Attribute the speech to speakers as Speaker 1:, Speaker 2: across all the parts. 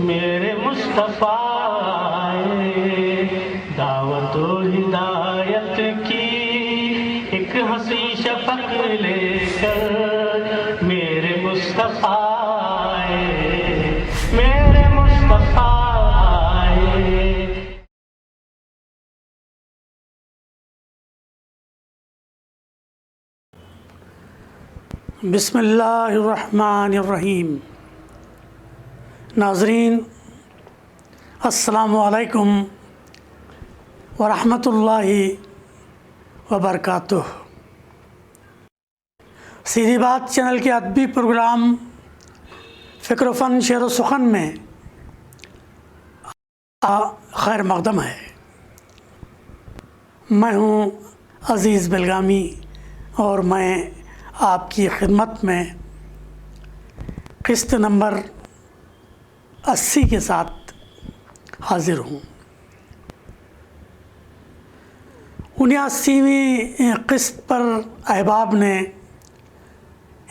Speaker 1: میرے مصطفیٰ دعوت و ہدایت کی ایک ہنسی شفق لے کر، میرے مصطفیٰ میرے مصطفیٰ
Speaker 2: بسم اللہ الرحمن الرحیم۔ ناظرین السلام علیکم ورحمۃ اللہ وبرکاتہ۔ سیدھی بات چینل کے ادبی پروگرام فکر و فن شعر و سخن میں خیر مقدم ہے۔ میں ہوں عزیز بلگامی اور میں آپ کی خدمت میں قسط نمبر 80 کے ساتھ حاضر ہوں۔ 79ویں قسط پر احباب نے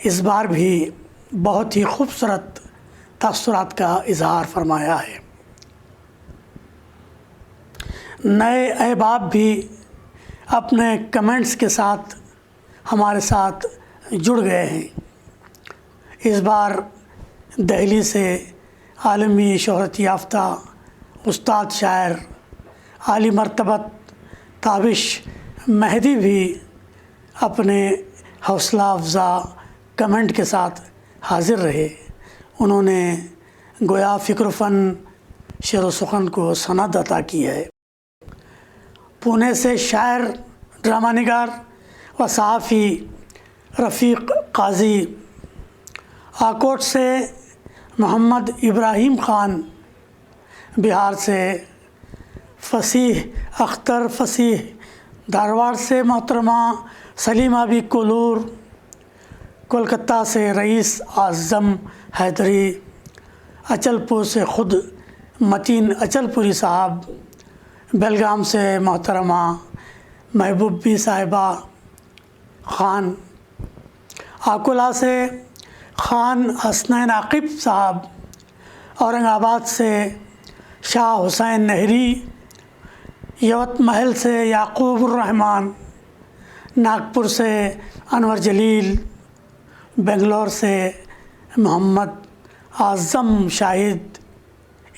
Speaker 2: اس بار بھی بہت ہی خوبصورت تاثرات کا اظہار فرمایا ہے۔ نئے احباب بھی اپنے کمنٹس کے ساتھ ہمارے ساتھ جڑ گئے ہیں۔ اس بار دہلی سے عالمی شہرت یافتہ استاد شاعر عالی مرتبت تابش مہدی بھی اپنے حوصلہ افزا کمنٹ کے ساتھ حاضر رہے۔ انہوں نے گویا فکر و فن شعر و سخن کو سند عطا کی ہے۔ پونے سے شاعر، ڈرامہ نگار و صحافی رفیق قاضی، آکوٹ سے محمد ابراہیم خان، بہار سے فصیح اختر فصیح، دھارواڑ سے محترمہ سلیمہ بی کولور، کولکتہ سے رئیس اعظم حیدری، اچل پور سے خود متین اچل پوری صاحب، بیلگام سے محترمہ محبوبی صاحبہ خان، آکولہ سے خان حسنین عاقب صاحب، اورنگ آباد سے شاہ حسین نہری، یوت محل سے یعقوب الرحمن، ناگپور سے انور جلیل، بنگلور سے محمد اعظم شاہد،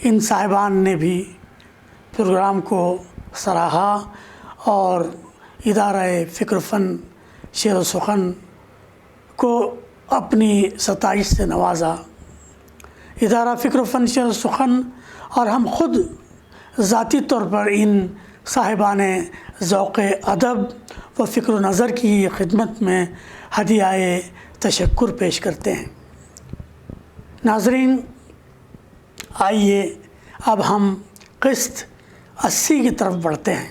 Speaker 2: ان صاحبان نے بھی پروگرام کو سراہا اور ادارہ فکر و فن شعر و سخن کو اپنی ستائش سے نوازا۔ ادارہ فکر و فن شعر و سخن اور ہم خود ذاتی طور پر ان صاحبان ذوق ادب و فکر و نظر کی خدمت میں ہدیہ تشکر پیش کرتے ہیں۔ ناظرین، آئیے اب ہم قسط 80 کی طرف بڑھتے ہیں۔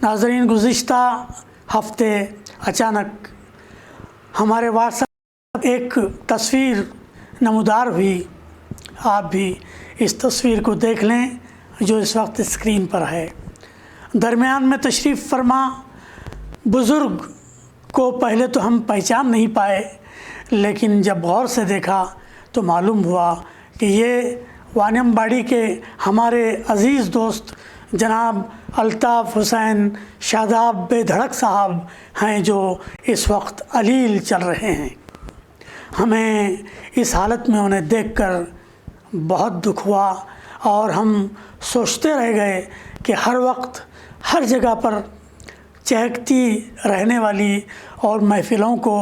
Speaker 2: ناظرین، گزشتہ ہفتے اچانک ہمارے واٹس ایپ ایک تصویر نمودار ہوئی۔ آپ بھی اس تصویر کو دیکھ لیں جو اس وقت اسکرین پر ہے۔ درمیان میں تشریف فرما بزرگ کو پہلے تو ہم پہچان نہیں پائے، لیکن جب غور سے دیکھا تو معلوم ہوا کہ یہ وانیمباڑی کے ہمارے عزیز دوست جناب الطاف حسین شاداب بے دھڑک صاحب ہیں، جو اس وقت علیل چل رہے ہیں۔ ہمیں اس حالت میں انہیں دیکھ کر بہت دکھ ہوا اور ہم سوچتے رہ گئے کہ ہر وقت ہر جگہ پر چہکتی رہنے والی اور محفلوں کو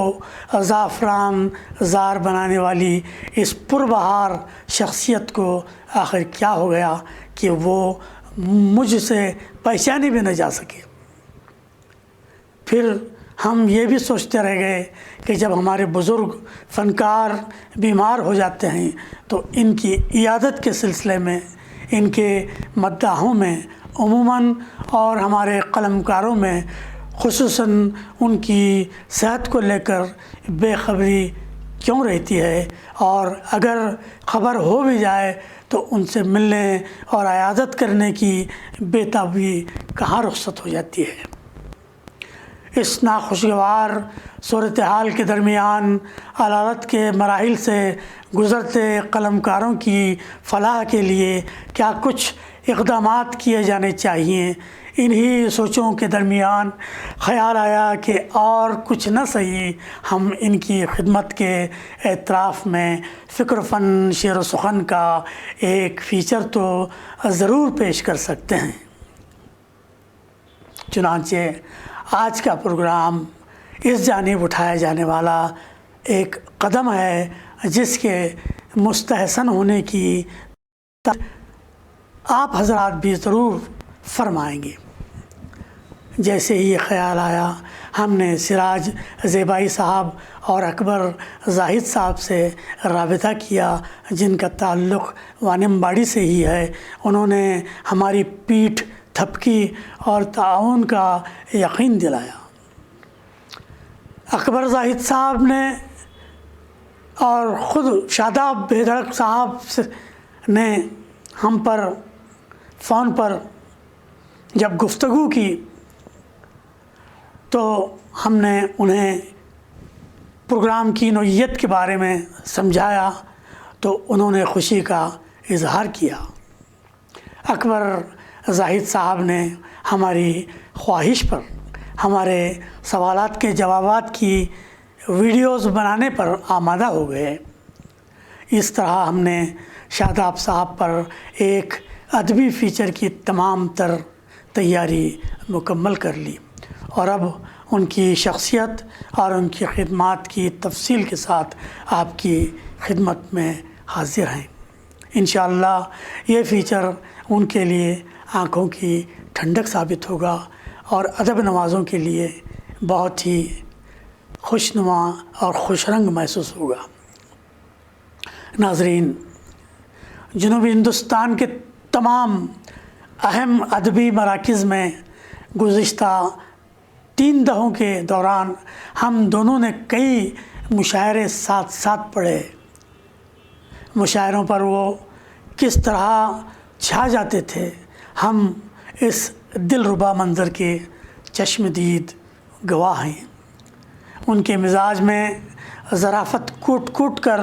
Speaker 2: زعفران زار بنانے والی اس پربہار شخصیت کو آخر کیا ہو گیا کہ وہ مجھ سے پہچانے بھی نہ جا سکے۔ پھر ہم یہ بھی سوچتے رہ گئے کہ جب ہمارے بزرگ فنکار بیمار ہو جاتے ہیں تو ان کی عیادت کے سلسلے میں، ان کے مداحوں میں عموماً اور ہمارے قلمکاروں میں خصوصاً ان کی صحت کو لے کر بے خبری کیوں رہتی ہے، اور اگر خبر ہو بھی جائے تو ان سے ملنے اور عیادت کرنے کی بے تابی کہاں رخصت ہو جاتی ہے۔ اس ناخوشگوار صورتحال کے درمیان عدالت کے مراحل سے گزرتے قلمکاروں کی فلاح کے لیے کیا کچھ اقدامات کیے جانے چاہیے، انہی سوچوں کے درمیان خیال آیا کہ اور کچھ نہ صحیح ہم ان کی خدمت کے اعتراف میں فکر فن شعر و سخن کا ایک فیچر تو ضرور پیش کر سکتے ہیں۔ چنانچہ آج کا پروگرام اس جانب اٹھایا جانے والا ایک قدم ہے جس کے مستحسن ہونے کی آپ حضرات بھی ضرور فرمائیں گے۔ جیسے ہی خیال آیا ہم نے سراج زیبائی صاحب اور اکبر زاہد صاحب سے رابطہ کیا، جن کا تعلق وانمباڑی سے ہی ہے۔ انہوں نے ہماری پیٹھ تھپکی اور تعاون کا یقین دلایا۔ اکبر زاہد صاحب نے اور خود شاداب بے دھڑک صاحب نے ہم پر فون پر جب گفتگو کی تو ہم نے انہیں پروگرام کی نوعیت کے بارے میں سمجھایا تو انہوں نے خوشی کا اظہار کیا۔ اکبر زاہد صاحب نے ہماری خواہش پر ہمارے سوالات کے جوابات کی ویڈیوز بنانے پر آمادہ ہو گئے۔ اس طرح ہم نے شاداب صاحب پر ایک ادبی فیچر کی تمام تر تیاری مکمل کر لی اور اب ان کی شخصیت اور ان کی خدمات کی تفصیل کے ساتھ آپ کی خدمت میں حاضر ہیں۔ انشاءاللہ یہ فیچر ان کے لیے آنکھوں کی ٹھنڈک ثابت ہوگا اور ادب نوازوں کے لیے بہت ہی خوشنما اور خوش رنگ محسوس ہوگا۔ ناظرین، جنوبی ہندوستان کے تمام اہم ادبی مراکز میں گزشتہ 3 دہوں کے دوران ہم دونوں نے کئی مشاعرے ساتھ ساتھ پڑھے۔ مشاعروں پر وہ کس طرح چھا جاتے تھے، ہم اس دلربا منظر کے چشم دید گواہ ہیں۔ ان کے مزاج میں ظرافت کوٹ کوٹ کر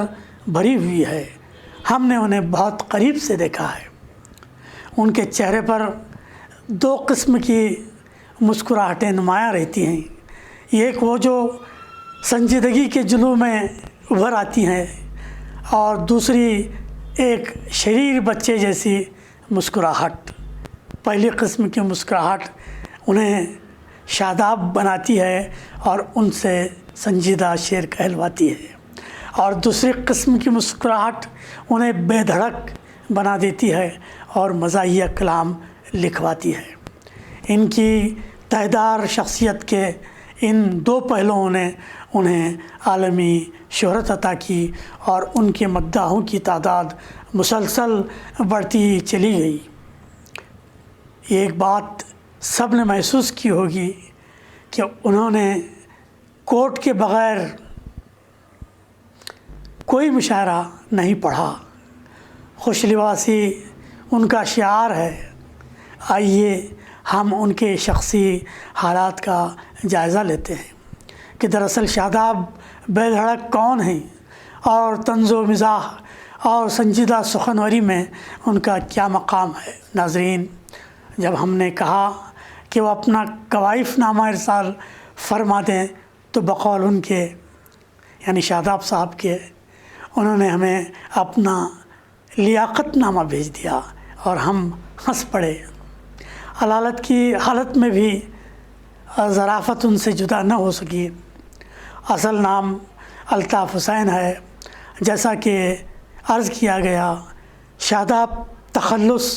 Speaker 2: بھری ہوئی ہے۔ ہم نے انہیں بہت قریب سے دیکھا ہے۔ ان کے چہرے پر 2 قسم کی مسکراہٹیں نمایاں رہتی ہیں، ایک وہ جو سنجیدگی کے جلوہ میں ابھر آتی ہیں اور دوسری ایک شریر بچے جیسی مسکراہٹ۔ پہلی قسم کی مسکراہٹ انہیں شاداب بناتی ہے اور ان سے سنجیدہ شعر کہلواتی ہے، اور دوسری قسم کی مسکراہٹ انہیں بے دھڑک بنا دیتی ہے اور مزاحیہ کلام لکھواتی ہے۔ ان کی تہدار شخصیت کے ان 2 پہلوؤں نے انہیں عالمی شہرت عطا کی اور ان کے مداحوں کی تعداد مسلسل بڑھتی چلی گئی۔ ایک بات سب نے محسوس کی ہوگی کہ انہوں نے کوٹ کے بغیر کوئی مشاعرہ نہیں پڑھا۔ خوش لباسی ان کا شعار ہے۔ آئیے ہم ان کے شخصی حالات کا جائزہ لیتے ہیں کہ دراصل شاداب بے دھڑک کون ہیں اور طنز و مزاح اور سنجیدہ سخنوری میں ان کا کیا مقام ہے۔ ناظرین، جب ہم نے کہا کہ وہ اپنا کوائف نامہ ارسال فرما دیں تو بقول ان کے یعنی شاداب صاحب کے انہوں نے ہمیں اپنا لیاقت نامہ بھیج دیا اور ہم ہنس پڑے۔ علالت کی حالت میں بھی ظرافت ان سے جدا نہ ہو سکی۔ اصل نام الطاف حسین ہے۔ جیسا کہ عرض کیا گیا، شاداب تخلص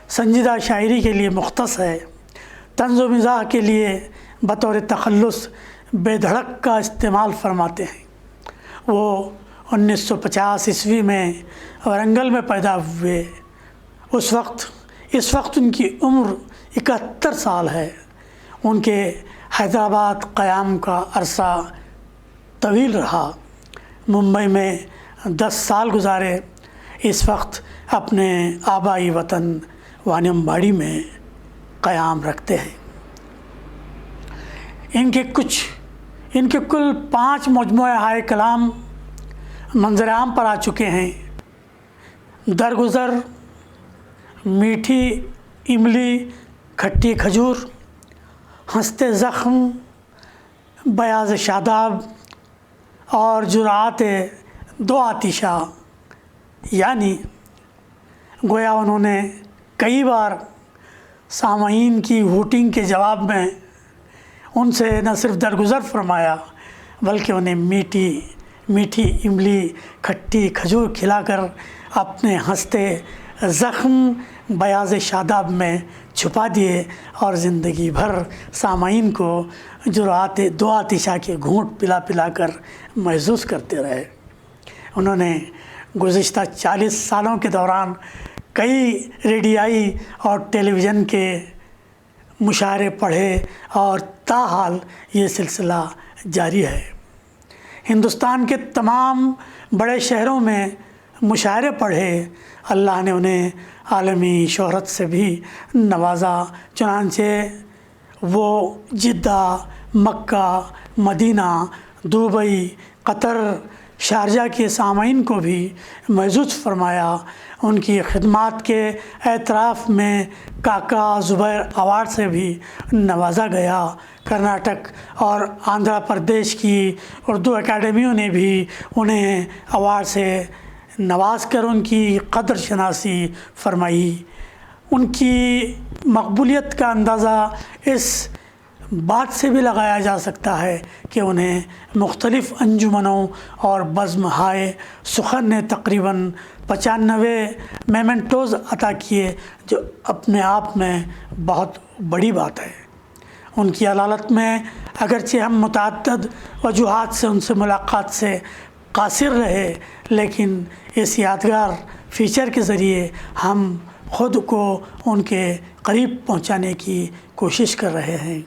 Speaker 2: سنجیدہ شاعری کے لیے مختص ہے۔ طنز و مزاح کے لیے بطور تخلص بے دھڑک کا استعمال فرماتے ہیں۔ وہ 1950 عیسوی میں ورنگل میں پیدا ہوئے۔ اس وقت ان کی عمر 71 سال ہے۔ ان کے حیدرآباد قیام کا عرصہ طویل رہا۔ ممبئی میں 10 سال گزارے۔ اس وقت اپنے آبائی وطن وانمباڑی میں قیام رکھتے ہیں۔ ان کے کل 5 مجموعے ہائے کلام منظر عام پر آ چکے ہیں: درگزر، میٹھی املی کھٹی کھجور، ہنستے زخم، بیاض شاداب اور جرأت دو آتشہ. یعنی گویا انہوں نے کئی بار سامعین کی ہوٹنگ کے جواب میں ان سے نہ صرف درگزر فرمایا بلکہ انہیں میٹھی املی کھٹی کھجور کھلا کر اپنے ہنستے زخم بیاض شاداب میں چھپا دیے اور زندگی بھر سامعین کو جرأت دو آتشہ کے گھونٹ پلا پلا کر محظوظ کرتے رہے. انہوں نے گزشتہ 40 سالوں کے دوران کئی ریڈیائی اور ٹیلی ویژن کے مشاعرے پڑھے اور تاحال یہ سلسلہ جاری ہے. ہندوستان کے تمام بڑے شہروں میں مشاعرے پڑھے. اللہ نے انہیں عالمی شہرت سے بھی نوازا. چنانچہ وہ جدہ، مکہ، مدینہ، دبئی، قطر، شارجہ کے سامعین کو بھی محظوظ فرمایا. ان کی خدمات کے اعتراف میں کاکا زبیر ایوارڈ سے بھی نوازا گیا. کرناٹک اور آندھرا پردیش کی اردو اکیڈمیوں نے بھی انہیں ایوارڈ سے نواز کر ان کی قدر شناسی فرمائی. ان کی مقبولیت کا اندازہ اس بات سے بھی لگایا جا سکتا ہے کہ انہیں مختلف انجمنوں اور بزم ہائے سخن نے تقریباً 95 میمنٹوز عطا کیے، جو اپنے آپ میں بہت بڑی بات ہے. ان کی علالت میں اگرچہ ہم متعدد وجوہات سے ان سے ملاقات سے قاصر رہے، لیکن اس یادگار فیچر کے ذریعے ہم خود کو ان کے قریب پہنچانے کی کوشش کر رہے ہیں.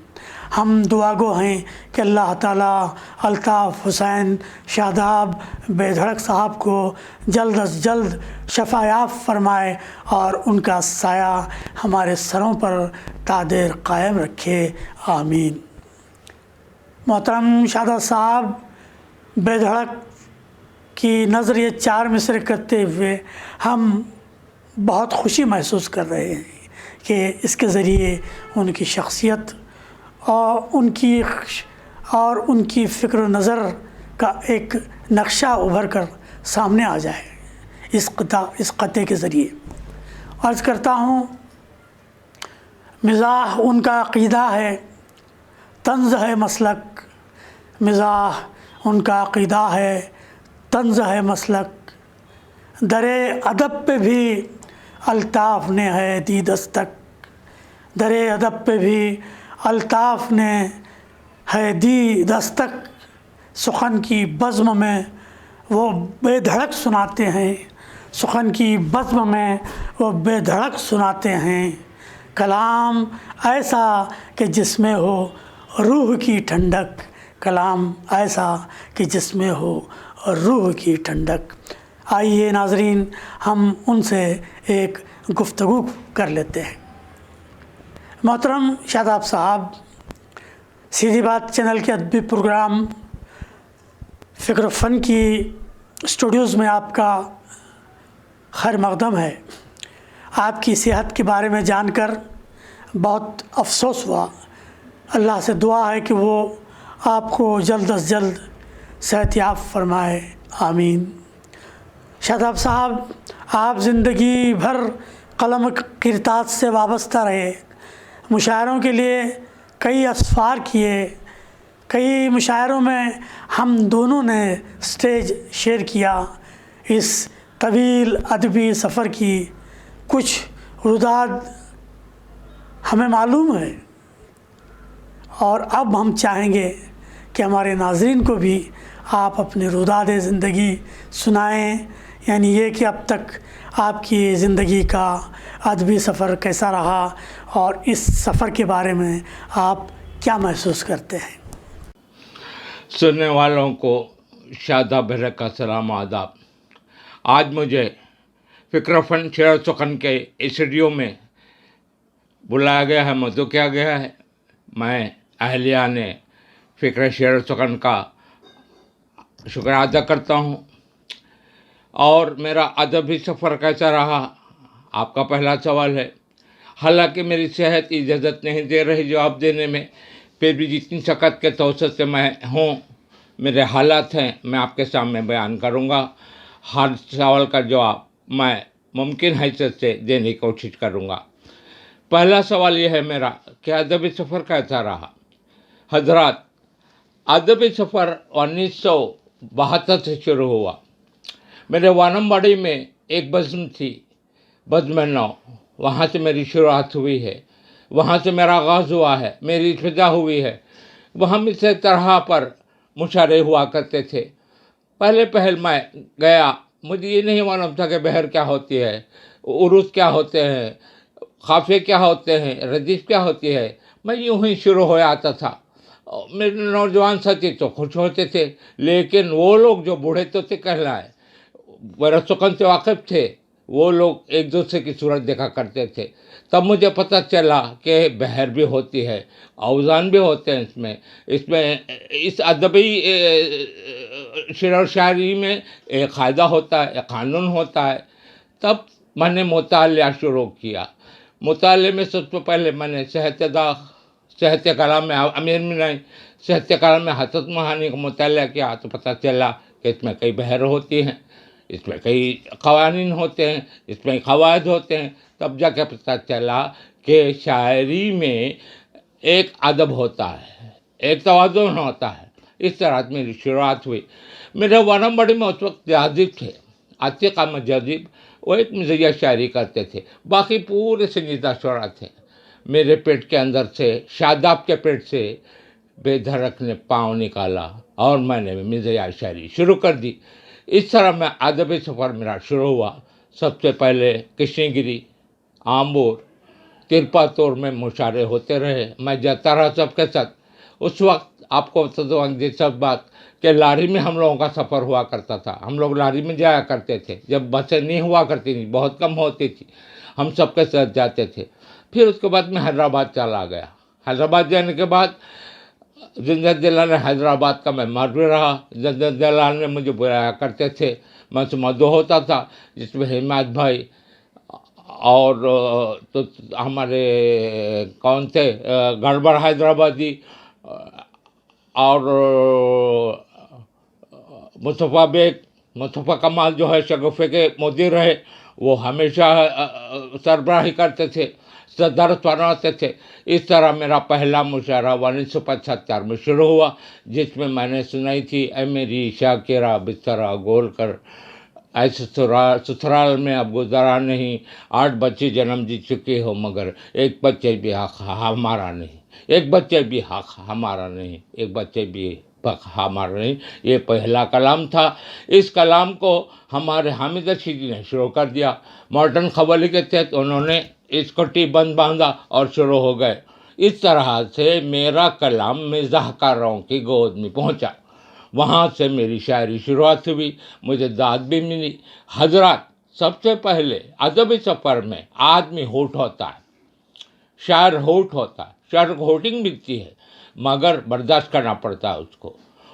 Speaker 2: ہم دعا گو ہیں کہ اللہ تعالیٰ الطاف حسین شاداب بے دھڑک صاحب کو جلد از جلد شفا یاب فرمائے اور ان کا سایہ ہمارے سروں پر تا دیر قائم رکھے. آمین. محترم شاداب صاحب بے دھڑک کی نظر یہ 4 مصرے کرتے ہوئے ہم بہت خوشی محسوس کر رہے ہیں کہ اس کے ذریعے ان کی شخصیت اور ان کی فکر و نظر کا ایک نقشہ ابھر کر سامنے آ جائے اس قطعے کے ذریعے. عرض کرتا ہوں، مزاح ان کا عقیدہ ہے، طنز ہے مسلک. مزاح ان کا عقیدہ ہے، طنز ہے مسلک. درے ادب پہ بھی الطاف نے ہے دی دستک. درے ادب پہ بھی الطاف نے ہے دی دستک. سخن کی بزم میں وہ بے دھڑک سناتے ہیں. سخن کی بزم میں وہ بے دھڑک سناتے ہیں. کلام ایسا کہ جس میں ہو روح کی ٹھنڈک. کلام ایسا کہ جس میں ہو روح کی ٹھنڈک. آئیے ناظرین، ہم ان سے ایک گفتگو کر لیتے ہیں. محترم شاداب صاحب، سیدھی بات چینل کے ادبی پروگرام فکر و فن کی اسٹوڈیوز میں آپ کا خیر مقدم ہے. آپ کی صحت کے بارے میں جان کر بہت افسوس ہوا. اللہ سے دعا ہے کہ وہ آپ کو جلد از جلد صحت یاب فرمائے. آمین. شاداب صاحب، آپ زندگی بھر قلم کرتاج سے وابستہ رہے. مشاعروں کے لیے کئی اسفار کیے. کئی مشاعروں میں ہم دونوں نے اسٹیج شیئر کیا. اس طویل ادبی سفر کی کچھ روداد ہمیں معلوم ہے، اور اب ہم چاہیں گے کہ ہمارے ناظرین کو بھی آپ اپنے روداد زندگی سنائیں. یعنی یہ کہ اب تک آپ کی زندگی کا ادبی سفر کیسا رہا اور اس سفر کے بارے میں آپ کیا محسوس کرتے ہیں.
Speaker 3: سننے والوں کو شاداب بھرک کا سلام آداب. آج مجھے فکر فن شعر سخن کے اسٹوڈیو میں بلایا گیا ہے، مدعو کیا گیا ہے. میں اہلیہ نے फ़िक्र शेर सुकन का शुक्र अदा करता हूँ। और मेरा अदबी सफ़र कैसा रहा, आपका पहला सवाल है। हालांकि मेरी सेहत इजाज़त नहीं दे रही जवाब देने में, फिर भी जितनी सकत के तवसत से मैं हूँ, मेरे हालात हैं, मैं आपके सामने बयान करूँगा। हर सवाल का जवाब मैं मुमकिन हैसियत से देने की कोशिश करूँगा। पहला सवाल यह है मेरा कि अदबी सफ़र कैसा रहा। हजरात, अदबी सफ़र 1972 से शुरू हुआ। मेरे वानमबाड़ी में एक बज़्म थी, बज़्म नौ, वहाँ से मेरी शुरुआत हुई है, वहाँ से मेरा आगाज़ हुआ है, मेरी इब्तिदा हुई है। वहाँ में से तरह पर मुशारे हुआ करते थे। पहले पहल मैं गया, मुझे ये नहीं मालूम था कि बहर क्या होती है, उरूस क्या होते हैं, काफ़े क्या होते हैं, रदीफ क्या होती है। मैं यूं ही शुरू हो आता था। मेरे नौजवान साथी तो खुश होते थे, लेकिन वो लोग जो बूढ़े तो थे कहलाए, मेरा सुकन से वाकिफ़ थे, वो लोग एक दूसरे की सूरत देखा करते थे। तब मुझे पता चला कि बहर भी होती है, औज़ान भी होते हैं इसमें इस अदबी शेर और शायरी में एक क़ायदा होता है, एक क़ानून होता है। तब मैंने मुताला शुरू किया। मुताले में सबसे पहले मैंने सेहत कलाम में अमीर मिनाई, सेहत कलाम में हसरत महानी का मुताला किया तो पता चला कि इसमें कई बहर होती हैं, इसमें कई क़वानीन होते हैं, इसमें क़वायद होते हैं। तब जाके पता चला कि शायरी में एक अदब होता है, एक तवाज़ुन होता है। इस तरह मेरी शुरुआत हुई। मेरे वानमबाड़ी में उस वक्त जाजिब थे, आतिक अहमद जाजिब, वो एक मज़िया शायरी करते थे, बाकी पूरे संजीदा शुरा थे। मेरे पेट के अंदर से, शादाब के पेट से बेधड़क ने पाँव निकाला और मैंने मज़िया शायरी शुरू कर दी। इस तरह मैं अदबी सफ़र मेरा शुरू हुआ। सबसे पहले कृष्णगिरी, आम्बूर, तिरपातोर में मुशारे होते रहे। मैं जाता रहा सबके साथ। उस वक्त आपको बता दूँ सब बात कि लारी में हम लोगों का सफ़र हुआ करता था। हम लोग लारी में जाया करते थे, जब बसें नहीं हुआ करती थी, बहुत कम होती थी, हम सबके साथ जाते थे। फिर उसके बाद मैं हैदराबाद चला गया। हैदराबाद जाने के बाद जिंदा दिलान ने हैदराबाद का मेहमान भी रहा। जिंदा दिलान में मुझे बुलाया करते थे, मैं उसमें मदो होता था, जिसमें हिमायत भाई और तो हमारे कौन थे, गड़बड़ हैदराबादी और मुस्तफ़ा बेग, मुस्तफ़ा कमाल जो है शगुफ़े के मुदीर रहे, वो हमेशा सरबराही करते थे, सदर फरमाते थे। इस तरह मेरा पहला मुशायरा 1975 में शुरू हुआ, जिसमें मैंने सुनाई थी, ऐ मेरी शाकिरा बिस्तरा गोल कर, ऐसे ससुराल में अब गुजारा नहीं, 8 बच्चे जन्म दी चुके हो मगर एक बच्चे भी हक हमारा नहीं, एक बच्चे भी हक हमारा नहीं, एक बच्चे भी हक हमारा नहीं। ये पहला कलाम था। इस कलाम को हमारे हामिद रशीदी ने शुरू कर दिया। मॉडर्न क़व्वाली के तहत उन्होंने इसको टीबंद बांधा और शुरू हो गए। इस तरह से मेरा कलाम मिज़ाहकारों की गोद में पहुंचा। वहाँ से मेरी शायरी शुरुआत हुई, मुझे दाद भी मिली। हजरात, सबसे पहले अदबी सफ़र में आदमी होठ होता है, शायर होठ होता है, शायर को होटिंग मिलती है, मगर बर्दाश्त करना पड़ता है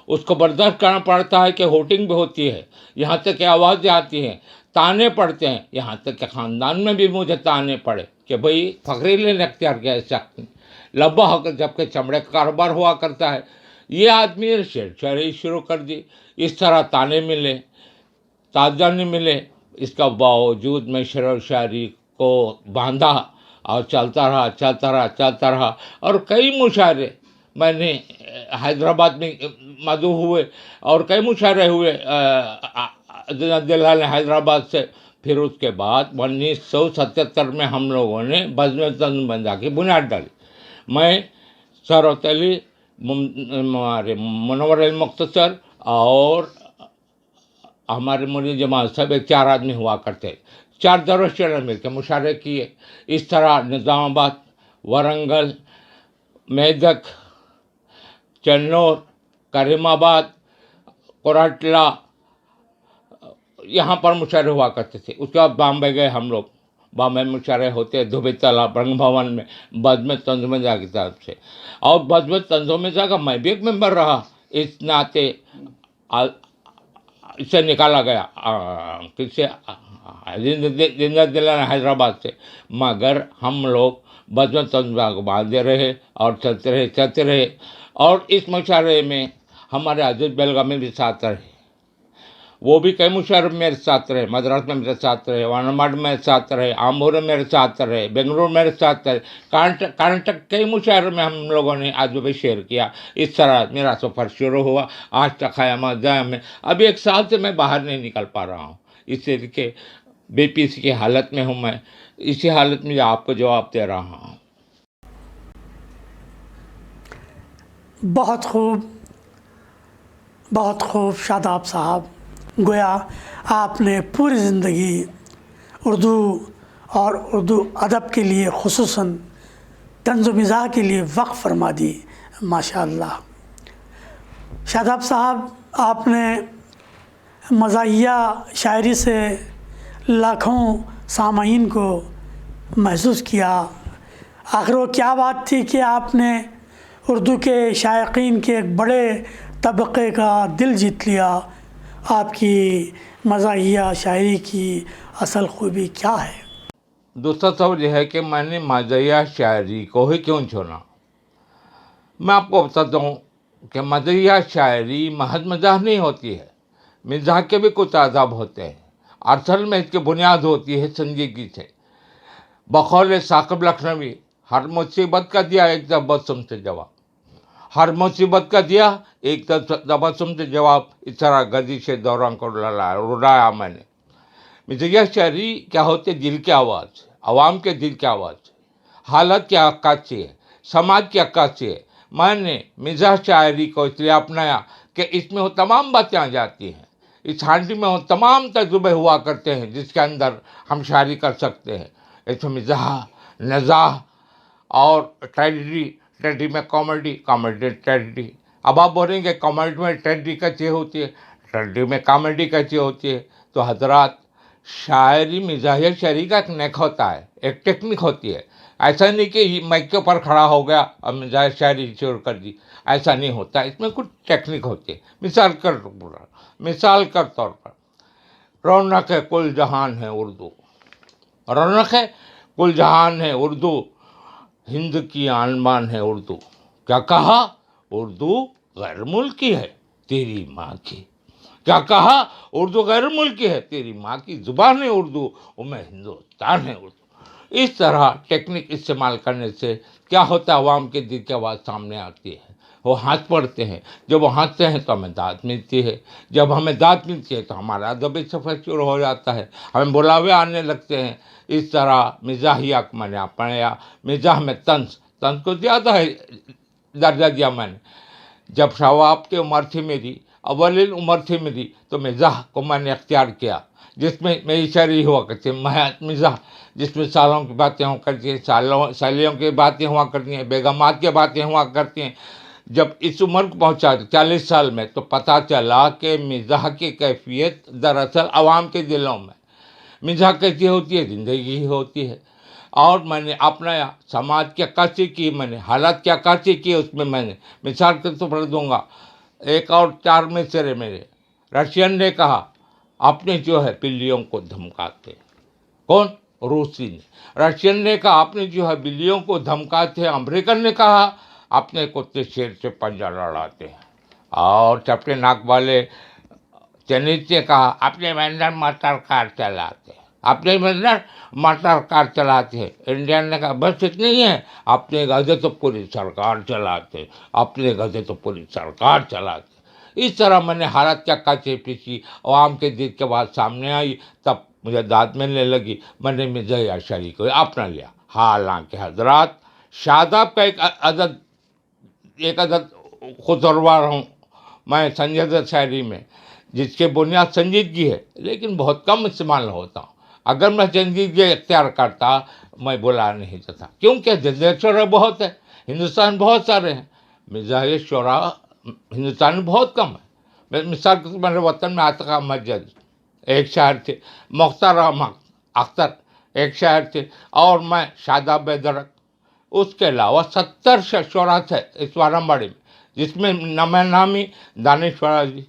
Speaker 3: उसको बर्दाश्त करना पड़ता है कि होटिंग भी होती है, यहाँ तक कि आवाज़ें आती हैं, ताने पड़ते हैं। यहाँ तक कि ख़ानदान में भी मुझे ताने पड़े कि भाई फ़खरील ने अख्तियार किया सख्त लब्बा होकर, जबकि चमड़े का कारोबार हुआ करता है। ये आदमी ने शायरी शुरू कर दी। इस तरह ताने मिले, ताजाने मिले, इसका बावजूद मैं शेर और शायरी को बांधा और चलता रहा और कई मुशायरे मैंने हैदराबाद में मदऊ हुए और कई मुशायरे हुए दिलाने हैदराबाद से। फिर उसके बाद 1977 में हम लोगों ने बज़्म तंज़बंदा की बुनियाद डाली। मैं सरवत अली, हमारे मुनव्वर अली मुख्तसर और हमारे मुनीर जमाल साहब, एक 4 आदमी हुआ करते, 4 दरवेशों ने मिलकर मुशायरे किए। इस तरह निज़ामाबाद, वरंगल, मेदक, चन्नौर, करीमाबाद, कोराटला, यहाँ पर मुशायरे हुआ करते थे। उसके बाद बॉम्बे गए हम लोग, बॉम्बे में मुशायरे होते हैं धोबी तालाब रंग भवन में बज़्म तंज़ुमिज़ा की तरफ से। और बज़्म तंज़ुमिज़ा का मैं भी एक मेंबर रहा, इस नाते इसे निकाला गया किससे, जिंदा दिलाना हैदराबाद से, मगर हम लोग बज़्म तंज़ुमिज़ा को बांधे रहे और चलते रहे। और इस मुशायरे में हमारे अजीज बेलगामी भी साथ रहे, वो भी कई मुशायरे मेरे साथ रहे, मद्रास में मेरे साथ रहे, वानमाड में मेरे साथ रहे, आम्बूर में मेरे साथ रहे, बेंगलुरु मेरे साथ रहे, कर्नाटक कई मुशायरों में हम लोगों ने आज भी शेयर किया। इस तरह मेरा सफ़र शुरू हुआ। आज तक ख़याम में अभी 1 साल से मैं बाहर नहीं निकल पा रहा हूँ, इस तरीके बेपीसी की हालत में हूँ मैं। इसी हालत में आपको जवाब दे रहा हूँ।
Speaker 2: बहुत खूब शादाब साहब, गोया आपने पूरी ज़िंदगी उर्दू और उर्दू अदब के लिए खुसूसन तंज़ मिज़ाह के लिए वक्फ़ फरमा दी, माशाअल्लाह। शादाब साहब, आपने मज़ाहिया शायरी से लाखों सामाईन को महसूस किया। आखिर वो क्या बात थी कि आपने उर्दू के शायकीन के एक बड़े तबक़े का दिल जीत लिया? आपकी मज़ाहिया शायरी की असल खूबी क्या है?
Speaker 3: दूसरा सवाल यह है कि मैंने मज़ाहिया शायरी को ही क्यों चुना। मैं आपको बताता हूँ कि मज़ाहिया शायरी महज मज़ाह नहीं होती है, मिज़ाह के भी कुछ आदाब होते हैं। असल में इसकी बुनियाद होती है संजीदगी से। बकौल साकिब लखनवी, हर मुसीबत का दिया एक तबस्सुम से जवाब, हर मुसीबत का दिया एक तबस्सुम से जवाब। इस तरह गदी से दौरान को रुलाया मैंने। मज़ाहिया शायरी क्या होती है? दिल की आवाज़, आवाम के दिल की आवाज़, हालत की अक्कासी है, समाज की अक्कासी है। मैंने मिज़ाह शायरी को इसलिए अपनाया कि इसमें वो तमाम बातें आ जाती हैं। इस हांडी में वो तमाम तजुर्बे हुआ करते हैं जिसके अंदर हम शायरी कर सकते हैं। इसमें मिज़ाह, नज़ाह और ट्रेजेडी में कॉमेडी, कॉमेडी ट्रेजेडी। अब आप बोलेंगे कॉमेडी में ट्रेजेडी कैसी होती है, ट्रेजेडी में कॉमेडी कैसी होती है? तो हजरात, शायरी, मिज़ाहिया शायरी का एक नेक होता है, एक टेक्निक होती है। ऐसा नहीं कि माइक के ऊपर खड़ा हो गया और मिज़ाहिया शायरी शुरू कर दी, ऐसा नहीं होता। इसमें कुछ टेक्निक होती है। मिसाल के तौर पर, रौनक है कुल जहान है उर्दू, रौनक है कुल जहान है उर्दू, हिंद की आनबान है उर्दू। क्या कहा? उर्दू गैर मुल्की है तेरी माँ की। क्या कहा? उर्दू गैर मुल्की है तेरी माँ की ज़ुबान है उर्दू, उम्मे हिंदुस्तान है उर्दू। इस तरह टेक्निक इस्तेमाल करने से क्या होता है? अवाम के दिल की आवाज़ सामने आती है, वो हंस पड़ते हैं। जब वो हंसते हैं तो हमें दाद मिलती है, जब हमें दाद मिलती है तो हमारा अदबी सफ़र शुरू हो जाता है, हमें बुलावे आने लगते हैं। इस तरह मिज़ाहिया को मैंने अपनाया। मिज़ाह में तंज को ज़्यादा है दर्जा दिया मैंने। जब शवाब की उम्र थी मेरी, अवलिन उम्र थी मेरी, तो मिज़ाह को मैंने अख्तियार किया, जिसमें मेरी शायरी हुआ करती है मिज़ाह, जिसमें सालों की बातें हुआ करती हैं, सालियों की बातें हुआ करती हैं, बेगमात की बातें हुआ करती हैं। जब इस उम्र को पहुँचा 40 साल में, तो पता चला कि मिज़ाह की कैफियत दरअसल आवाम के दिलों में, मिज़ाह कैसी होती है? ज़िंदगी ही होती है। और मैंने अपनाया, समाज की अक्कासी की मैंने, हालात की अक्कासी की। उसमें मैंने मिसाल के तौर पर दूंगा, एक और 4 मिसरे मेरे। रशियन ने कहा आपने जो है बिल्लियों को धमकाते। कौन? रूसी ने। रशियन ने कहा आपने जो है बिल्लियों को धमकाते हैं। अमेरिकन ने कहा अपने कुत्ते शेर से पंजा लड़ाते हैं। और चपटे नाक वाले चाइनीज ने कहा अपने अंदर मोटर कार चलाते हैं, अपने अंदर मोटर कार चलाते हैं। इंडियन ने कहा बस इतनी ही है, अपने गधे तो पूरी सरकार चलाते, अपने गधे तो पूरी सरकार चलाते। इस तरह मैंने हालत क्या काचे पीछी, आवाम के दिल के बाद सामने आई, तब मुझे दाद मिलने लगी। मैंने मिज़ाहिया शायरी को अपना लिया। हालांकि हजरात, शादाब का एक अदद खुदरवार हूँ मैं संजीदा शायरी में, जिसके बुनियाद संजीदगी है, लेकिन बहुत कम इस्तेमाल होता हूँ। अगर मैं संजीदगी इख्तियार करता, मैं बुला नहीं जाता, क्योंकि जदीद शोरा बहुत है, हिंदुस्तान बहुत सारे हैं, मिज़ाहिया शोरा हिंदुस्तान में बहुत कम है। मिसाल के मेरे वतन में आतिक़ अहमद जद एक शायर थे, मुख्तार अख्तर ایک شاعر تھے، اور میں شاداب درک. اس کے علاوہ 70 شعراء تھے اس وارمباڑی میں، جس میں نمہ نامی دانشورا جی،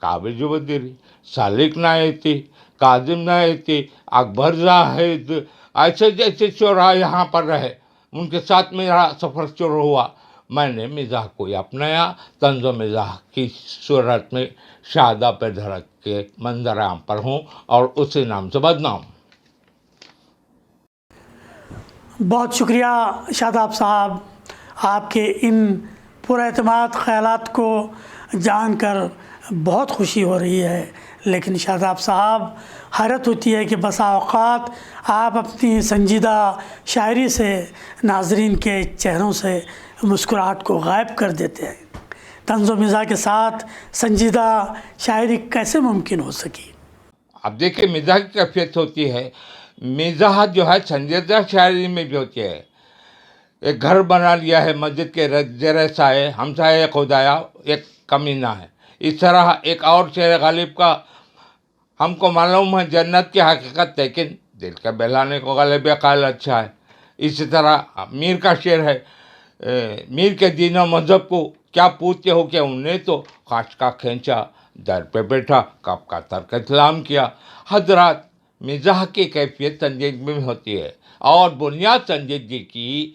Speaker 3: کابل جبدیری، سالک نایتی، کاظم نایتی، اکبر زاہد، ایسے جیسے شعراء یہاں پر رہے. ان کے ساتھ میرا سفر شروع ہوا. میں نے مزاح کو اپنایا، طنز و مزاح کی صورت میں شاداب دھڑک کے منظر عام پر ہوں اور اسی نام سے بدنام.
Speaker 2: بہت شکریہ شاداب صاحب، آپ کے ان پراعتماد خیالات کو جان کر بہت خوشی ہو رہی ہے. لیکن شاداب صاحب، حیرت ہوتی ہے کہ بسا اوقات آپ اپنی سنجیدہ شاعری سے ناظرین کے چہروں سے مسکراہٹ کو غائب کر دیتے ہیں. طنز و مزاح کے ساتھ سنجیدہ شاعری کیسے ممکن ہو سکی؟
Speaker 3: اب دیکھیں، مزاح کی کیفیت ہوتی ہے. مزاح جو ہے سنجیدہ شاعری میں بھی ہوتی ہے. ایک گھر بنا لیا ہے مسجد کے زیر سائے، ہمسائے خدایا ایک کمینہ ہے. اس طرح ایک اور شعر غالب کا، ہم کو معلوم ہے جنت کی حقیقت لیکن دل کا بہلانے کو غالب قائل اچھا ہے. اسی طرح میر کا شعر ہے، میر کے دین و مذہب کو کیا پوچھتے ہو کہ انہیں تو خاص کا کھینچا، در پہ بیٹھا کب کا ترک اسلام کیا. حضرات، مزاح کی کیفیت سنجیدگی میں ہوتی ہے، اور بنیاد سنجیدگی کی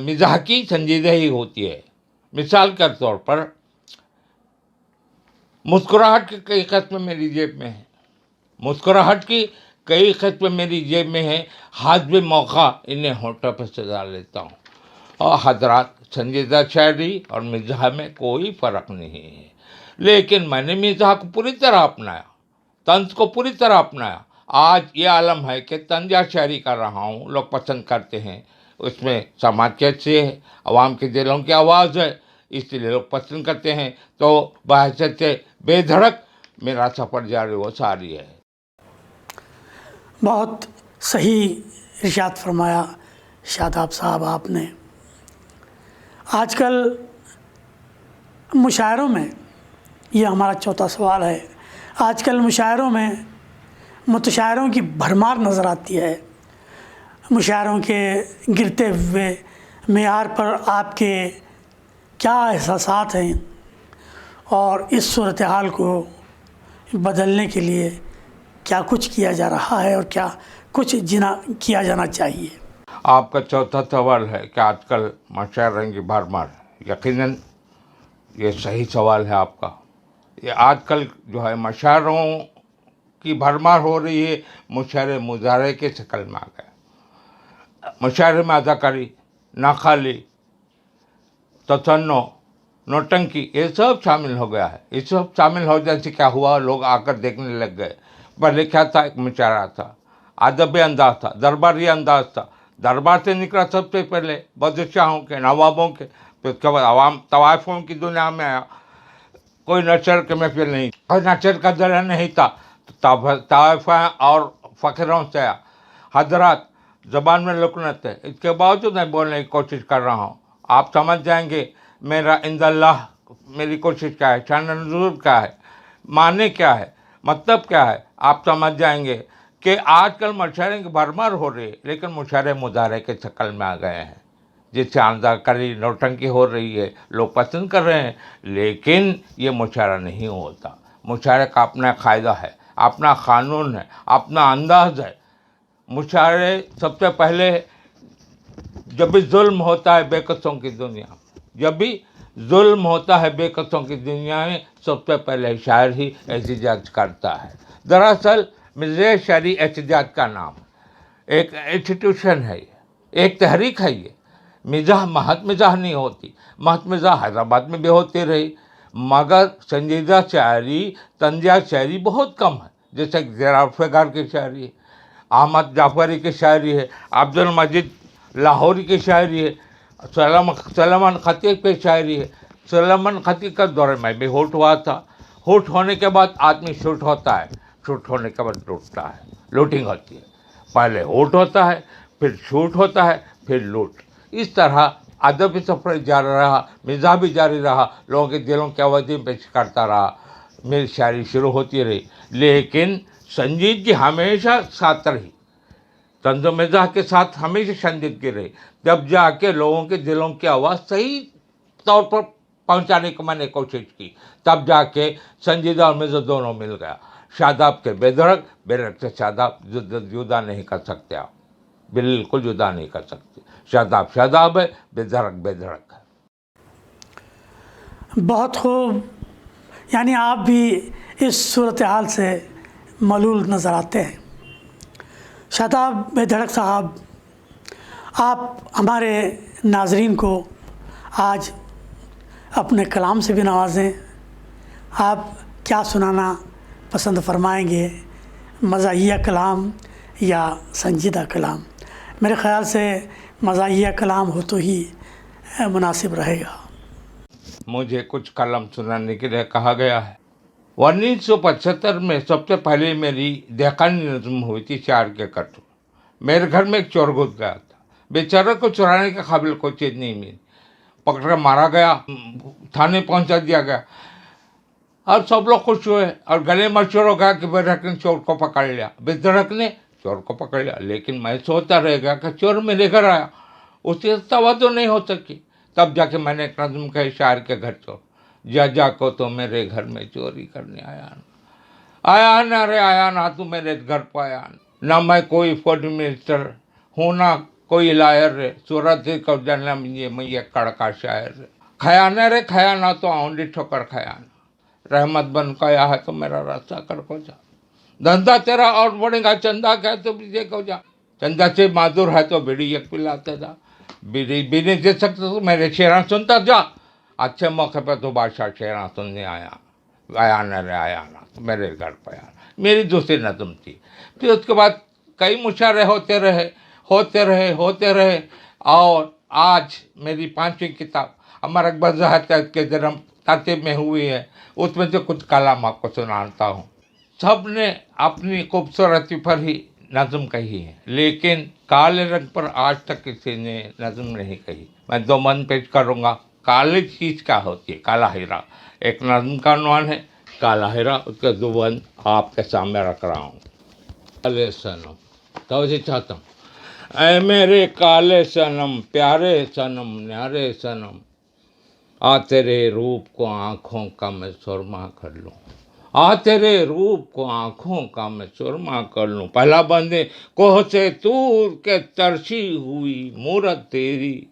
Speaker 3: مزاح کی سنجیدہ ہی ہوتی ہے. مثال کے طور پر، مسکراہٹ کی کئی قسم میری جیب میں ہیں. مسکراہٹ کی کئی قسم میری جیب میں ہیں، حسب موقع انہیں ہونٹوں پہ سجا لیتا ہوں. اور حضرات، سنجیدہ شاعری اور مزاح میں کوئی فرق نہیں ہے، لیکن میں نے مزاح کو پوری طرح اپنایا، طنز کو پوری طرح اپنایا. آج یہ عالم ہے کہ طنزیہ شاعری کر رہا ہوں، لوگ پسند کرتے ہیں. اس میں سماج کی اچھی ہے، عوام کے دلوں کی آواز ہے، اس لیے لوگ پسند کرتے ہیں. تو بحیثیت سے بے دھڑک میرا سفر جاری و ساری ہے.
Speaker 2: بہت صحیح ارشاد فرمایا شاداب صاحب آپ نے. آج کل مشاعروں میں، یہ ہمارا چوتھا سوال ہے، آج کل مشاعروں میں متشاعروں کی بھرمار نظر آتی ہے. مشاعروں کے گرتے ہوئے معیار پر آپ کے کیا احساسات ہیں، اور اس صورتحال کو بدلنے کے لیے کیا کچھ کیا جا رہا ہے اور کیا کچھ کیا جانا چاہیے؟
Speaker 3: آپ کا چوتھا سوال ہے کہ آج کل مشاعروں کی بھرمار. یقیناً یہ صحیح سوال ہے آپ کا. یہ آج کل جو ہے مشاعروں کی بھرمار ہو رہی ہے، مشاعرے مظاہرے کے شکل میں آ گئے. مشاعرے میں اداکاری، ناخوالی، تصنع، نوٹنکی، یہ سب شامل ہو گیا ہے. یہ سب شامل ہو جانے سے کیا ہوا، لوگ آ کر دیکھنے لگ گئے. پہلے کیا تھا، ایک مشاعرہ تھا، ادبی انداز تھا، درباری انداز تھا. دربار سے نکلا سب سے پہلے بادشاہوں کے، نوابوں کے، پھر اس کے بعد عوام طوائفوں کی دنیا میں آیا. کوئی نثر کے محفل نہیں، کوئی نثر کا ذریعہ نہیں تھا، تو طوائفیں اور فقیروں سے آیا. حضرات، زبان میں لکنت ہے، اس کے باوجود میں بولنے کی کوشش کر رہا ہوں. آپ سمجھ جائیں گے میرا عند اللہ میری کوشش کیا ہے، شان نزول کیا ہے، معنی کیا ہے، مطلب کیا ہے. آپ سمجھ جائیں گے کہ آج کل مشاعرے کی بھرمار ہو رہی ہے، لیکن مشاعرے مظاہرے کے شکل میں آ گئے ہیں، جس سے اداکاری، نوٹنکی ہو رہی ہے، لوگ پسند کر رہے ہیں. لیکن یہ مشاعرہ نہیں ہوتا. مشاعرے کا اپنا قاعدہ ہے، اپنا قانون ہے، اپنا انداز ہے. مشاعرے سب سے پہلے، جب بھی ظلم ہوتا ہے بے کسوں کی دنیا میں، جب بھی ظلم ہوتا ہے بے کسوں کی دنیا میں، سب سے پہلے شاعر ہی احتجاج کرتا ہے. دراصل مزاح شاعری احتجاج کا نام ہے، ایک انسٹیٹیوشن ہے، ایک تحریک ہے. یہ مزاح محض مزاح نہیں ہوتی. محض مزاح حیدرآباد میں بھی ہوتی رہی، مگر سنجیدہ شاعری، طنزیہ شاعری بہت کم ہے. جیسے زیرا فغار کی شاعری ہے، احمد جعفری کی شاعری ہے، عبد المجید لاہوری کی شاعری ہے، سلیمان خطیب کی شاعری ہے. سلیمان خطیب کا دور میں بھی ہوٹ ہوا تھا. ہوٹ ہونے کے بعد آدمی شوٹ ہوتا ہے، شوٹ ہونے کے بعد لوٹتا ہے، لوٹنگ ہوتی ہے. پہلے ہوٹ ہوتا ہے، پھر شوٹ ہوتا ہے، پھر لوٹ. اس طرح ادبی سفر جاری رہا، مزاح بھی جاری رہا، لوگوں کے دلوں کی آوازیں پیش کرتا رہا. میری شاعری شروع ہوتی رہی، لیکن سنجیدگی ہمیشہ ساتھ رہی. तंज मिजाज के साथ हमेशा संजीदगी रही, जब जाके लोगों के दिलों की आवाज़ सही तौर पर पहुंचाने की मैंने कोशिश की, तब जाके संजीदा और मिजाज दोनों मिल गया। शादाब के बेधड़क, बेधड़क से शादाब जुदा नहीं कर सकते आप, बिल्कुल जुदा नहीं कर सकते। शादाब शादाब है, बेधड़क बेधड़क है।
Speaker 2: बहुत खूब, यानी आप भी इस सूरत हाल से मलूल नज़र आते हैं। शादाब बेधड़क साहब, आप हमारे नाज़रीन को आज अपने कलाम से भी नवाजें। आप क्या सुनाना पसंद फरमाएंगे, मज़ाहिया कलाम या संजीदा कलाम? मेरे ख़्याल से मज़ाहिया कलाम हो तो ही मुनासिब रहेगा।
Speaker 3: मुझे कुछ कलम सुनाने के लिए कहा गया है। 1975 में सबसे पहले मेरी देखानी नज़्म हुई थी शायर के कट। मेरे घर में एक चोर घुस गया था, बेचारे को चुराने के काबिल कोई चीज़ नहीं मिली, पकड़ कर मारा गया, थाने पहुंचा दिया गया और सब लोग खुश हुए और गले मशहूर हो गया कि बेधड़क ने चोर को पकड़ लिया, बेधड़क ने चोर को पकड़ लिया। लेकिन मैं सोचता रह गया कि चोर मेरे घर आया, उसकी तवज्जो नहीं हो सकी। तब जाके मैंने एक नज़्म कही, शायर के घर चोर, जा को तो मेरे घर में चोरी करने आया ना रे आया ना, तू मेरे घर पर आया ना। मैं कोई फौज मिनिस्टर हूँ ना कोई लायर रे, सूरत को जन्म ये कड़का शायर रे। खाया ना रे खाया ना तो आउंडी ठोकर खाया ना, रहमत बन गया है तो मेरा रास्ता कर को जा। धंधा तेरा और बढ़ेगा, चंदा क्या तो बीजे को जा, चंदा से मादुर है तो बीड़ी एक पिलाते जा, बीड़ी बीड़ी दे सकते तो मेरे शेरा सुनता जा। अच्छे मौके पर तो बादशाह शेरा सुनने आया ना रे आया ना तो मेरे घर पर आया। मेरी दूसरी नज़्म थी। फिर उसके बाद कई मुशायरे होते रहे और आज मेरी 5वीं किताब अमर अकबर ज़ाहिद के जन्म तरतीब में हुई है। उसमें से कुछ कलाम आपको सुनाता हूँ। सब ने अपनी खूबसूरती पर ही नज़्म कही है, लेकिन काले रंग पर आज तक किसी ने नज़्म नहीं कही। मैं 2 मन पेश करूँगा। काली चीज़ क्या होती है? काला हीरा। एक नज़्म का उन्वान है काला हीरा, उसके 2 बंद आपके सामने रख रहा हूँ। काले सनम, तो चाहता हूँ, ऐ मेरे काले सनम, प्यारे सनम, न्यारे सनम, आ तेरे रूप को आँखों का मैं सुरमा कर लूँ, आ तेरे रूप को आँखों का मैं सुरमा कर लूँ। पहला बंदे कोह से तूर के तरसी हुई मूरत तेरी,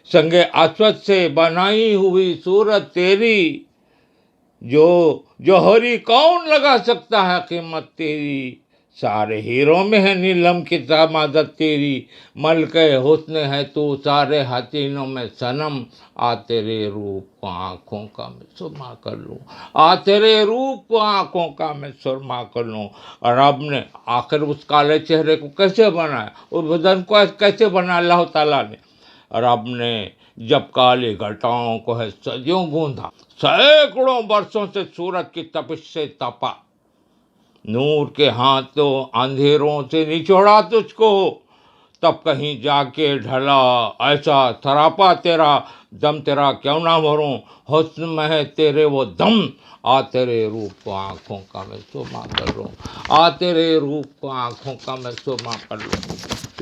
Speaker 3: संगे अस्वद से बनाई हुई सूरत तेरी, जो जोहरी कौन लगा सकता है कीमत तेरी, सारे हीरों में है नीलम की तमादत तेरी, मलके हुस्न है तू सारे हसीनों में सनम, आ तेरे रूप को आँखों का मैं सुरमा कर लूँ, आ तेरे रूप को आँखों का मैं सुरमा कर लूँ। और रब ने आखिर उस काले चेहरे को कैसे बनाया, उस बदन को कैसे बनाया अल्लाह ताला ने? रब ने जब काली घटाओं को है सदियों गूंधा, सैकड़ों वर्षों से सूरज की तपिश से तपा, नूर के हाथों अंधेरों से निचोड़ा तुझको, तब कहीं जाके ढला ऐसा सरापा तेरा, दम तेरा क्यों ना भरूं, हुस्न में है तेरे वो दम, आ तेरे रूप को आँखों का मैं सुरमा कर लूँ, आ तेरे रूप को आँखों का मैं सुरमा कर लूँ।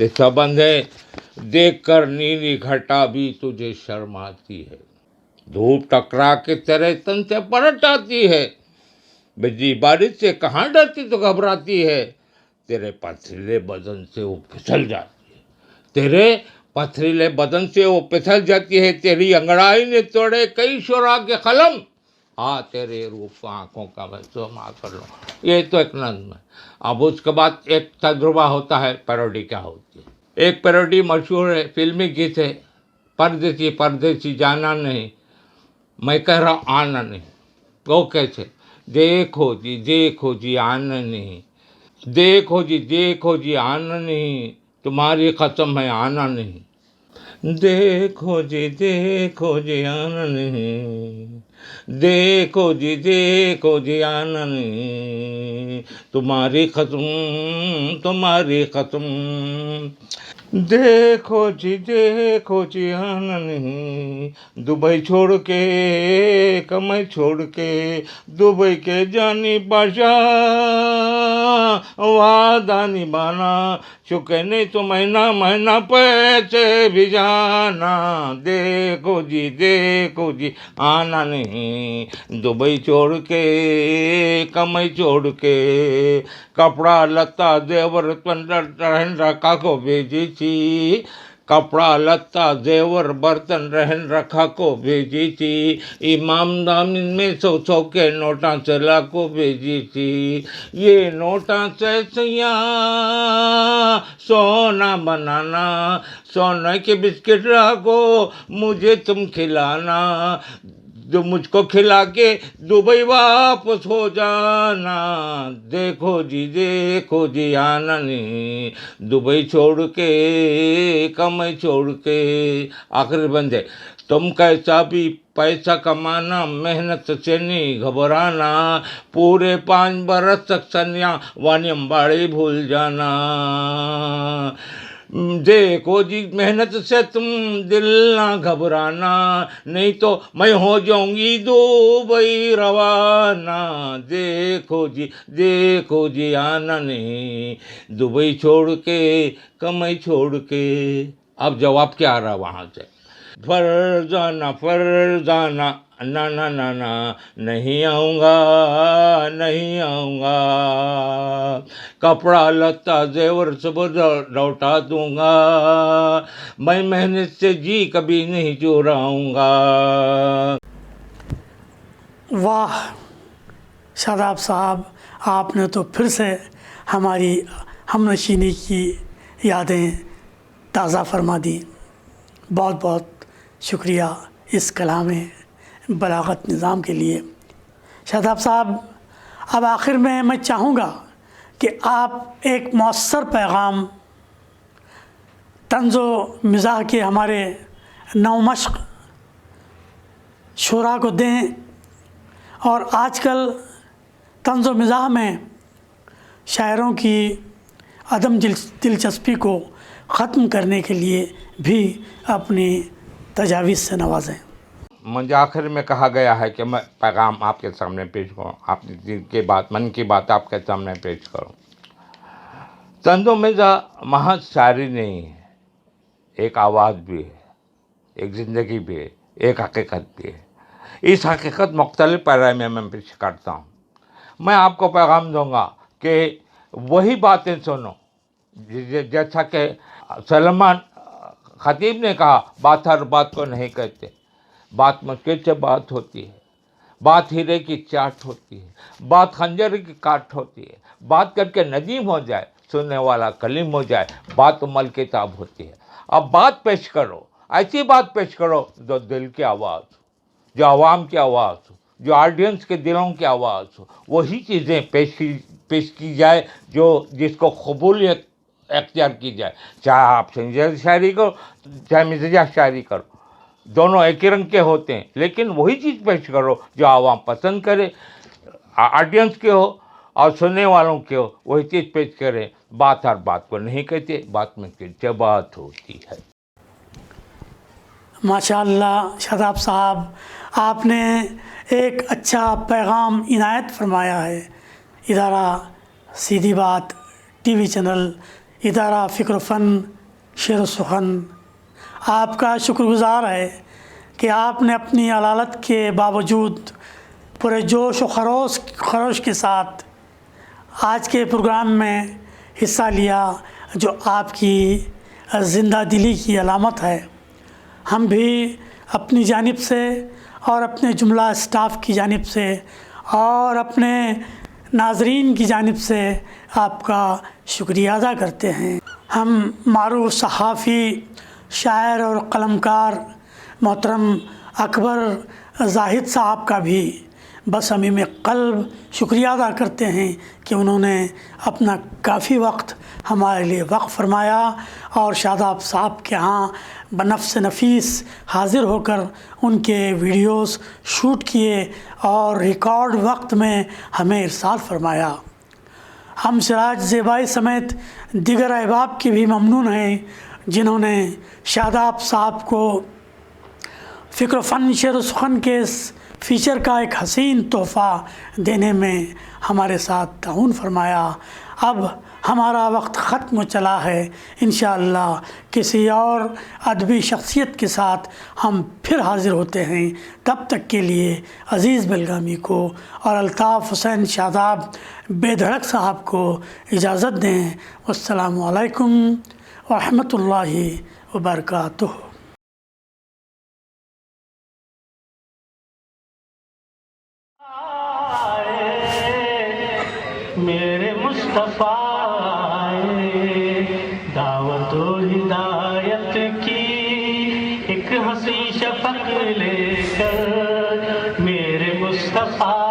Speaker 3: ये संबंध है, देख कर नीली घटा भी तुझे शर्माती है, धूप टकरा के तेरे तन से पलट आती है, बिजली बारिश से कहाँ डरती तो घबराती है, तेरे पथरीले बदन से वो फिसल जाती है, तेरे पथरीले बदन से वो फिसल जाती है, तेरी अंगड़ाई ने तोड़े कई शुरा के कलम, आ तेरे रूप को आँखों का मैं सुरमा कर लूँ। ये तो एक नज़्म है। अब उसके बाद एक तजुर्बा होता है, पैरोडी क्या होती है। एक पैरोडी मशहूर है, फिल्मी गीत है, परदेसी परदेसी जाना नहीं, मैं कह रहा आना नहीं। वो कैसे? देखो जी आना नहीं, देखो जी आना नहीं, तुम्हारी कसम है आना नहीं, देखो जी आना नहीं, देखो जी आना नहीं, तुम्हारी कसम, देखो जी आना नहीं, दुबई छोड़ के कमई छोड़ के, दुबई के जानी बादशाह, वादा निभाना, चुके नहीं तो महीना महीना पैसे भी जाना। देखो जी आना नहीं दुबई छोड़ के, कमाई छोड़ के, कपड़ा लत्ता जेवर रहन रखा को भेजी थी, कपड़ा लत्ता जेवर बर्तन रहन रखा को भेजी थी, इमाम दामिन में 100 के नोटा चला को भेजी थी। ये नोटा से सैया सोना बनाना, सोना के बिस्किट रखो मुझे तुम खिलाना, जो मुझको खिला के दुबई वापस हो जाना। देखो जी आना नहीं दुबई छोड़ के, कमाई छोड़ के। आखिरी बंदे, तुम कैसा भी पैसा कमाना, मेहनत से नहीं घबराना, पूरे 5 बरस तक सन्या वानियम बाड़ी भूल जाना। देखो जी मेहनत से तुम दिल ना घबराना, नहीं तो मैं हो जाऊंगी दुबई रवाना। देखो जी आना नहीं दुबई छोड़ के, कमाई छोड़ के। अब जवाब क्या आ रहा वहाँ से? फरजाना ना ना ना ना नहीं आऊँगा, कपड़ा लत्ता जेवर सब लौटा दूँगा, मैं मेहनत से जी कभी नहीं चुराऊँगा।
Speaker 2: वाह शादाब साहब, आपने तो फिर से हमारी हमनशीनी की यादें ताज़ा फरमा दी। बहुत बहुत शुक्रिया इस कलाम बलागत निज़ाम के लिए। शादाब साहब, अब आखिर में मैं चाहूँगा कि आप एक मौसर पैगाम तंज़ो मिज़ाह के हमारे नौमश्क शुरा को दें, और आजकल तंज़ो मिज़ाह में शायरों की अदम दिलचस्पी को ख़त्म करने के लिए भी अपनी तजावीज़ से नवाजें।
Speaker 3: मुझे आखिर में कहा गया है कि मैं पैगाम आपके सामने पेश करूँ, आपकी दिल की बात, मन की बात आपके सामने पेश करूँ। तंज़ो मिज़ाह महज शायरी नहीं है, एक आवाज़ भी है, एक ज़िंदगी भी है, एक हकीकत भी है। इस हकीकत मुख्तलिफ पैराए में मैं पेश करता हूँ। मैं आपको पैगाम दूँगा कि वही बातें सुनो, जैसा कि सलमान खतीब ने कहा, बात हर बात को नहीं कहते, बात मुश्किल से बात होती है, बात हीरे की चाट होती है, बात खंजर की काट होती है, बात करके नदीम हो जाए, सुनने वाला कलीम हो जाए, बात उमल किताब होती है। अब बात पेश करो, ऐसी बात पेश करो जो दिल की आवाज़, जो आवाम की आवाज़ हो, जो ऑडियंस के दिलों की आवाज़ हो। वही चीज़ें पेश की जाए जो जिसको कबूलियत अख्तियार की जाए। चाहे आप संजीदा शायरी करो, चाहे मिजाज शायरी करो, दोनों एक ही रंग के होते हैं, लेकिन वही चीज़ पेश करो जो आवाम पसंद करे, ऑडियंस के हो और सुनने वालों के हो, वही चीज़ पेश करें। बात हर बात को नहीं कहते, बात में कितने बात होती है।
Speaker 2: माशाअल्लाह शादाब साहब, आपने एक अच्छा पैगाम इनायत फरमाया है। इदारा सीधी बात टीवी चैनल, इदारा फ़िक्र फ़न शेर सुखन आपका शुक्रगुज़ार है कि आपने अपनी अलालत के बावजूद पूरे जोश व खरोश के साथ आज के प्रोग्राम में हिस्सा लिया, जो आपकी ज़िंदा दिली की अलामत है। हम भी अपनी जानिब से और अपने जुमला स्टाफ की जानिब से और अपने नाज़रीन की जानिब से आपका शुक्रिया अदा करते हैं। हम मारूफ सहाफ़ी, शायर और कलमकार मोहतरम अकबर ज़ाहिद साहब का भी बसमीम क़ल्ब शुक्रिया अदा करते हैं कि उन्होंने अपना काफ़ी वक्त हमारे लिए वक़्फ़ फरमाया और शादाब साहब के यहाँ बनफ्स नफीस हाज़िर होकर उनके वीडियोस शूट किए और रिकॉर्ड वक्त में हमें इरसाल फरमाया। हम सिराज ज़ेबाई समेत दीगर अहबाब के भी ममनून हैं जिन्होंने शादाब साहब को फ़िक्र फ़न शेर सुखन के इस फ़ीचर का एक हसीन तोहफ़ा देने में हमारे साथ ताउन फरमाया। اب ہمارا وقت ختم چلا ہے، انشاءاللہ کسی اور ادبی شخصیت کے ساتھ ہم پھر حاضر ہوتے ہیں۔ تب تک کے لیے عزیز بلگامی کو اور الطاف حسین شاداب بے دھڑک صاحب کو اجازت دیں۔ والسلام علیکم ورحمۃ اللہ وبرکاتہ۔
Speaker 1: میرے مصطفیٰ آئے، دعوت و ہدایت کی ایک حسین شفق لے کر، میرے مصطفیٰ